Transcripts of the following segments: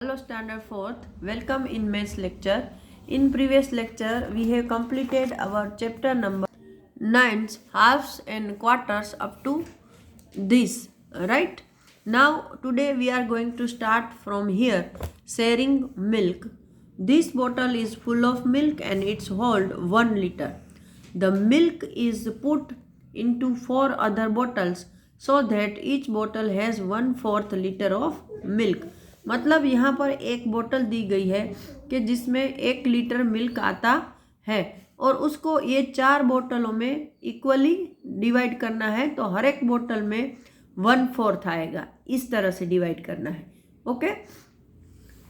Hello Standard 4th, welcome in maths lecture. In previous lecture, we have completed our chapter number 9, halves and quarters up to this, right? Now, today we are going to start from here, sharing milk. This bottle is full of milk and it's hold 1 liter. The milk is put into 4 other bottles so that each bottle has 1/4 liter of milk. मतलब यहाँ पर एक बोतल दी गई है कि जिसमें 1 litre milk आता है और उसको ये 4 बोतलों में इक्वली डिवाइड करना है। तो हर एक बोतल में 1/4 आएगा, इस तरह से डिवाइड करना है। ओके,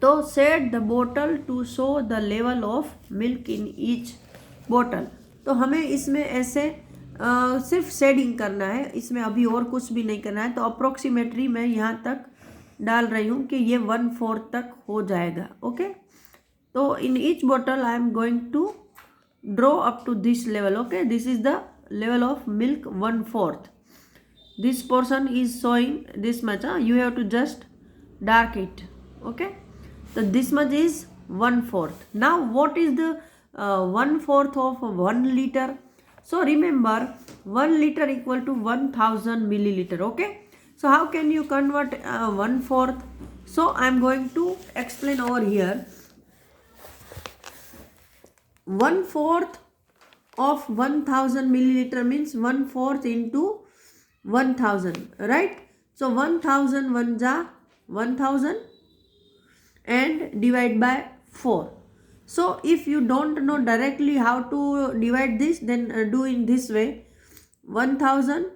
तो सेट द बोतल to show the level of milk in each बोतल। तो हमें इसमें ऐसे सिर्फ शेडिंग करना है, इसमें अभी और कुछ भी नहीं करना है। तो अप्रोक्सीमेटली मैं यहाँ तक डाल रही हूँ कि ये 1/4 तक हो जाएगा। ओके, तो इन ईच बोतल I am going to draw up to this level. Okay, this is the level of milk 1/4. This portion is showing this much. You have to just dark it. Okay, so this much is 1/4. Now what is the 1/4 of 1 liter? So remember 1 liter equal to 1000 milliliter. Okay, so how can you convert 1/4? So I am going to explain over here. 1/4 of 1000 milliliter means 1/4 into 1000, right? So 1000 ones are 1000 and divide by 4. So if you don't know directly how to divide this, then do in this way. 1000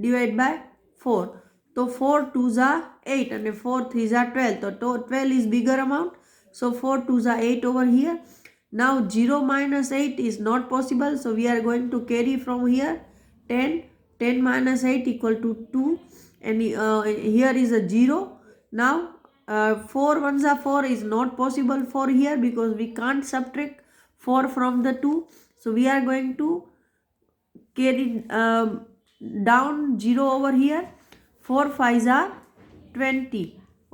divide by 4. So 4 2s are 8 and 4 3s are 12. So 12 is bigger amount. So 4 2s are 8 over here. Now 0 minus 8 is not possible. So we are going to carry from here 10. 10 minus 8 equal to 2 and here is a 0. Now 4 ones are 4 is not possible for here because we can't subtract 4 from the 2. So we are going to carry down 0 over here. 4 5s are 20.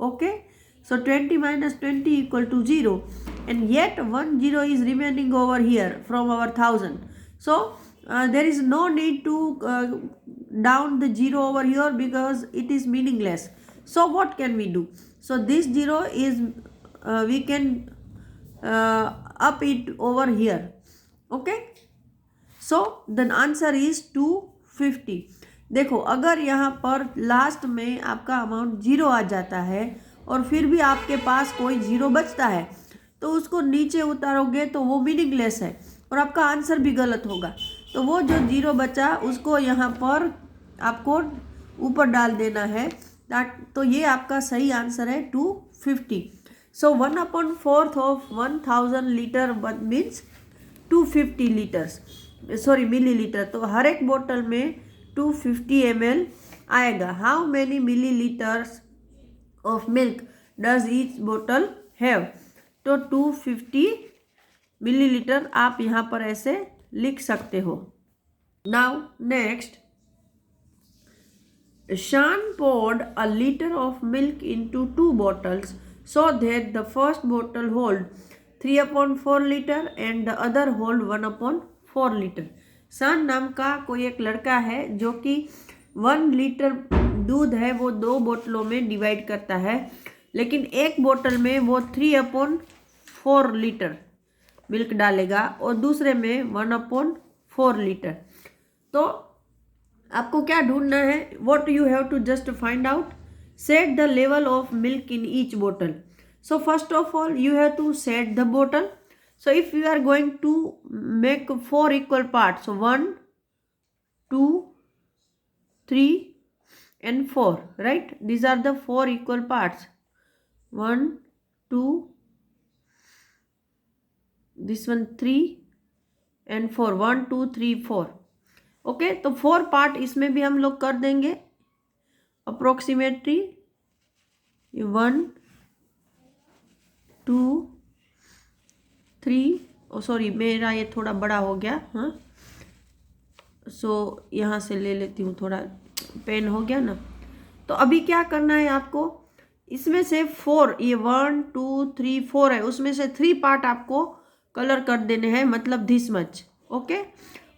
Okay, so 20 minus 20 equal to 0 and yet 1 0 is remaining over here from our 1000. So there is no need to down the 0 over here because it is meaningless. So what can we do? So this 0 is we can up it over here. Okay, so the answer is 250. देखो, अगर यहाँ पर last में आपका amount 0 आ जाता है और फिर भी आपके पास कोई 0 बचता है तो उसको नीचे उतारोगे तो वो मीनिंगलेस है और आपका आंसर भी गलत होगा। तो वो जो 0 बचा उसको यहाँ पर आपको ऊपर डाल देना है। तो ये आपका सही आंसर है 250. सो 1/4 of 1000 litre means 250 litres, sorry millilitre. तो हर एक बोतल में 250 ml आएगा। How many millilitres of milk does each बोतल हैव? तो 250 मिलीलीटर आप यहाँ पर ऐसे लिख सकते हो। Now next, Shan poured a liter of milk into 2 bottles so that the first bottle hold 3/4 liter and the other hold 1/4 liter. शान नाम का कोई एक लड़का है जो कि 1 लीटर दूध है वो 2 बोतलों में डिवाइड करता है, लेकिन एक बोतल में वो 3/4 लीटर मिल्क डालेगा और दूसरे में 1/4 लीटर। तो आपको क्या ढूंढना है? What you have to just find out, set the level of milk in each बोतल। So first of all you have to set the बोतल. So if you are going to make 4 equal parts, so 1 2 3 and 4, right? These are the 4 equal parts. 1 2, this one 3 and 4. 1 2 3 4. Okay, तो 4 part इसमें भी हम लोग कर देंगे approximately. 1 2 3, sorry मेरा ये थोड़ा बड़ा हो गया। हाँ, सो यहाँ से ले लेती हूँ, थोड़ा पेन हो गया ना। तो अभी क्या करना है आपको? इसमें से 4, ये 1 2 3 4 है, उसमें से 3 पार्ट आपको कलर कर देने हैं, मतलब दिस मच, ओके।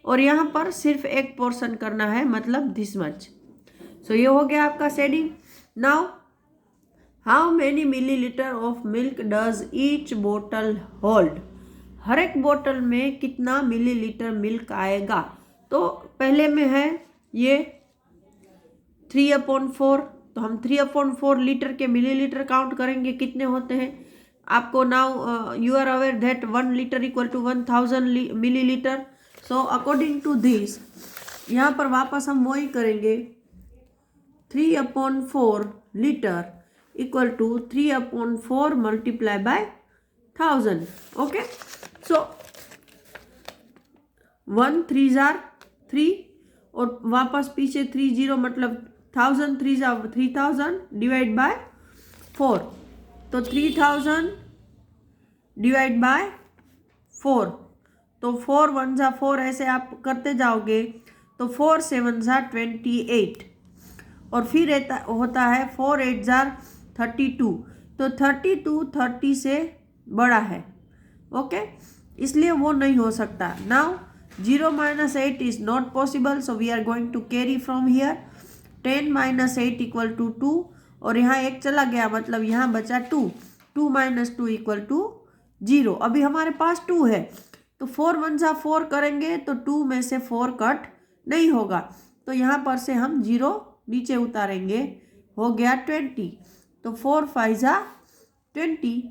और यहाँ पर सिर्फ एक पोर्शन करना है, मतलब दिस मच। सो ये हो गया आपका shading. Now how many millilitre of milk does each बोतल होल्ड? हर एक बोतल में कितना मिलीलीटर मिल्क आएगा? तो पहले में है ये 3/4, तो हम 3/4 लीटर के मिलीलीटर काउंट करेंगे, कितने होते हैं आपको। Now you are aware that 1 litre equal to 1000 millilitre. So according to this, यहाँ पर वापस हम वही करेंगे, 3/4 litre equal to 3/4 multiply by 1000, okay. So 1 3 jar 3 और वापस पीछे 30, मतलब 1000 3 जार 3000 डिवाइड बाय 4, तो 3000 डिवाइड बाय 4, तो 4 1 जा 4, ऐसे आप करते जाओगे तो 4 7 जा 28, और फिर होता है 4 8 जा 32, तो 32 30 से बड़ा है, ओके, इसलिए वो नहीं हो सकता। Now 0 - 8 is not possible, so we are going to carry from here 10 - 8 equal to 2, और यहाँ एक चला गया, मतलब यहाँ बचा 2, 2 - 2 इक्वल टू 0। अभी हमारे पास 2 है, तो 4 1 जा 4 करेंगे तो 2 में से 4 कट नहीं होगा, तो यहाँ पर से हम 0 नीचे उतारेंगे, हो गया 20, तो 4 5 जा 20,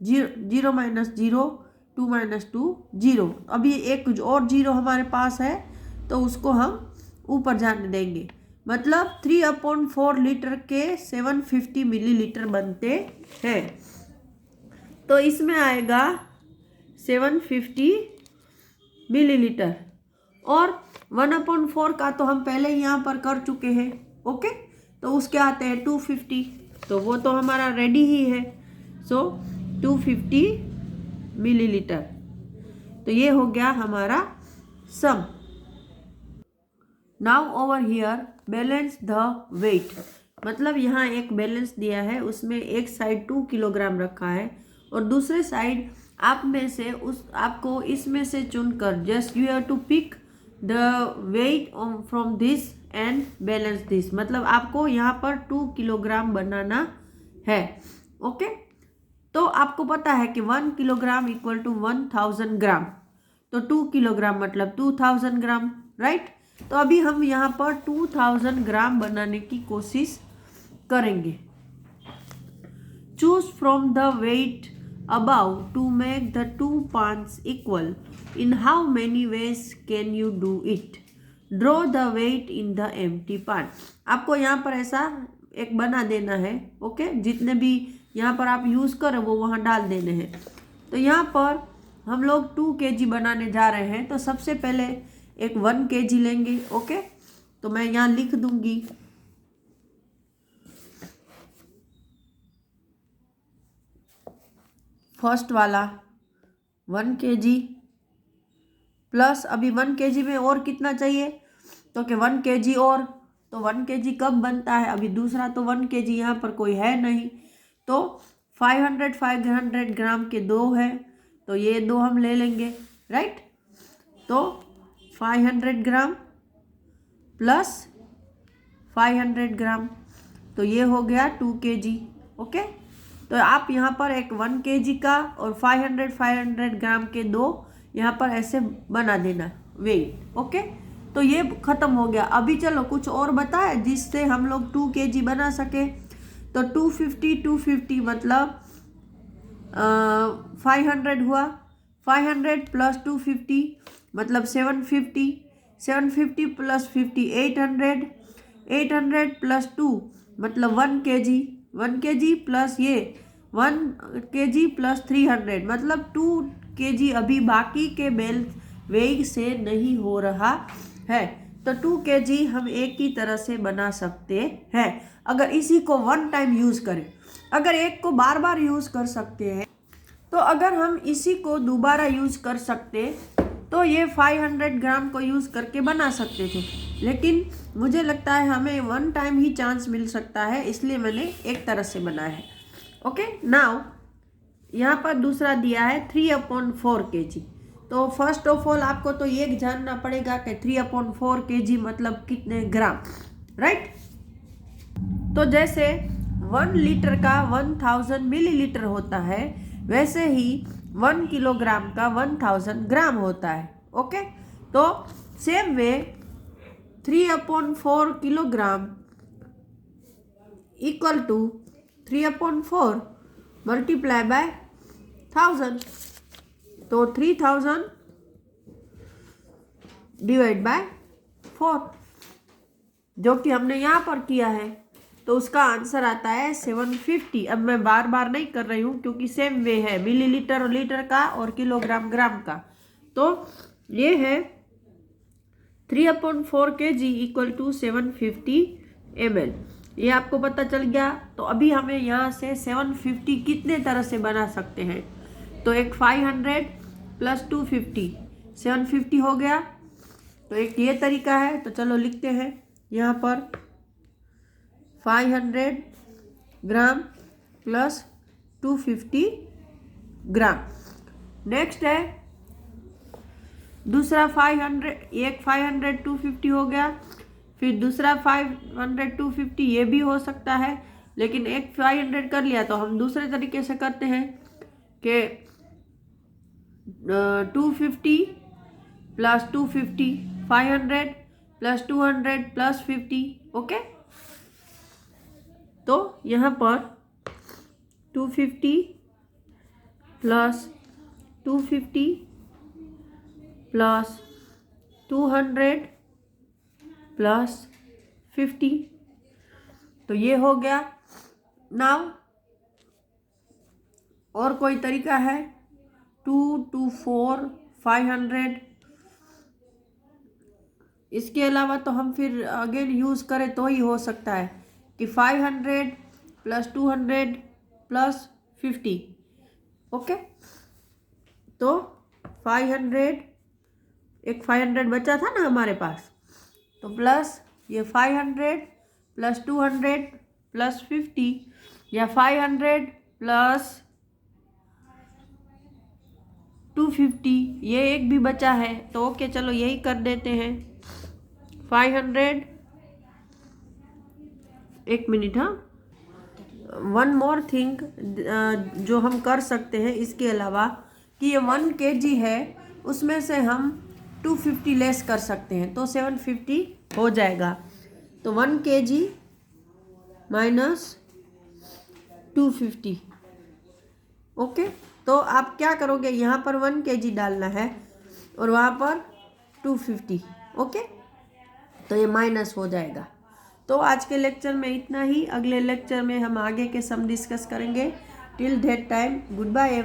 0 - 0 2 - 2 0। अभी एक और 0 हमारे पास है, तो उसको हम ऊपर जाने देंगे, मतलब 3/4 लीटर के 750 मिलीलीटर बनते हैं। तो इसमें आएगा 750 मिलीलीटर, और 1/4 का तो हम पहले ही यहाँ पर कर चुके हैं, ओके, तो उसके आते हैं 250, तो वो तो हमारा रेडी ही है। सो 250 मिलीलीटर, तो ये हो गया हमारा sum. Now over here balance the weight, मतलब यहाँ एक बैलेंस दिया है, उसमें एक साइड 2 किलोग्राम रखा है और दूसरे साइड आप में से आपको इसमें से चुनकर just you have to pick the weight from this and balance this, मतलब आपको यहाँ पर 2 किलोग्राम बनाना है, ओके। तो आपको पता है कि 1 किलोग्राम इक्वल टू 1000 ग्राम, तो 2 किलोग्राम मतलब 2000 ग्राम, राइट। तो अभी हम यहाँ पर 2000 ग्राम बनाने की कोशिश करेंगे। Choose from the weight above to make the 2 pans equal. In how many ways can you do it? Draw the weight in the empty pan. आपको यहाँ पर ऐसा एक बना देना है, ओके, जितने भी यहाँ पर आप यूज़ करें वो वहाँ डाल देने हैं। तो यहाँ पर हम लोग 2 kg बनाने जा रहे हैं, तो सबसे पहले एक 1 kg लेंगे, ओके, तो मैं यहाँ लिख दूंगी फर्स्ट वाला 1 kg प्लस, अभी 1 kg में और कितना चाहिए, तो कि 1 kg और, तो 1 kg कब बनता है, अभी दूसरा तो 1 kg यहाँ पर कोई है नहीं, तो 500 ग्राम के 2 है, तो ये 2 हम ले लेंगे, राइट। तो 500 ग्राम प्लस 500 ग्राम, तो ये हो गया 2 kg, ओके। तो आप यहाँ पर एक 1 kg का और 500 ग्राम के 2 यहाँ पर ऐसे बना देना वेट, ओके। तो ये ख़त्म हो गया। अभी चलो कुछ और बताए जिससे हम लोग 2 kg बना सके, तो 250 मतलब 500 हुआ, 500 प्लस 250 मतलब 750, 750 प्लस 50 800, 800 प्लस 2 मतलब 1 kg, 1 kg प्लस ये 1 kg प्लस 300 मतलब 2 kg अभी बाकी के बेल वेट से नहीं हो रहा है। तो 2 kg हम एक ही तरह से बना सकते हैं अगर इसी को 1 टाइम यूज़ करें। अगर एक को बार बार यूज़ कर सकते हैं, तो अगर हम इसी को दोबारा यूज़ कर सकते तो ये 500 ग्राम को यूज़ करके बना सकते थे। लेकिन मुझे लगता है हमें 1 टाइम ही चांस मिल सकता है, इसलिए मैंने एक तरह से बनाया है। ओके, नाउ यहाँ पर दूसरा दिया है 3/4 kg। तो फर्स्ट ऑफ ऑल आपको तो ये जानना पड़ेगा कि 3/4 kg मतलब कितने ग्राम, राइट। तो जैसे 1 लीटर का 1000 मिलीलीटर होता है, वैसे ही 1 किलोग्राम का 1000 ग्राम होता है। ओके, तो same way 3/4 kilogram equal to 3/4 multiply by 1000, तो 3000 डिवाइड बाय 4, जो कि हमने यहाँ पर किया है। तो उसका आंसर आता है 750। अब मैं बार बार नहीं कर रही हूँ क्योंकि सेम वे है, मिलीलीटर और लीटर का और किलोग्राम ग्राम का। तो ये है 3/4 kg इक्वल टू 750 ml। ये आपको पता चल गया। तो अभी हमें यहाँ से 750 कितने तरह से बना सकते हैं, तो एक 500 प्लस 250 750 हो गया। तो एक ये तरीका है, तो चलो लिखते हैं यहाँ पर 500 ग्राम प्लस 250 ग्राम। नेक्स्ट है दूसरा 500, एक 500 250 हो गया, फिर दूसरा 500 250 ये भी हो सकता है, लेकिन एक 500 कर लिया तो हम दूसरे तरीके से करते हैं कि 250 प्लस 250 500 प्लस 200 प्लस 50। ओके, तो यहाँ पर 250 प्लस 250 प्लस 200 प्लस 50, तो ये हो गया। नाउ और कोई तरीका है 2 2 4 500। इसके अलावा तो हम फिर अगेन यूज़ करें तो ही हो सकता है कि 500 प्लस 200 प्लस 50। ओके, तो 500, एक 500 बचा था ना हमारे पास, तो प्लस ये 500 प्लस 200 प्लस 50, या 500 प्लस 250, ये एक भी बचा है। तो ओके, चलो यही कर देते हैं 500। एक मिनट, हाँ, वन मोर थिंग जो हम कर सकते हैं इसके अलावा, कि ये 1 kg है, उसमें से हम 250 लेस कर सकते हैं, तो 750 हो जाएगा। तो 1 kg माइनस 250। ओके, तो आप क्या करोगे, यहाँ पर 1 kg डालना है और वहाँ पर 250। ओके, तो ये माइनस हो जाएगा। तो आज के लेक्चर में इतना ही। अगले लेक्चर में हम आगे के सम डिस्कस करेंगे। Till that time, good bye.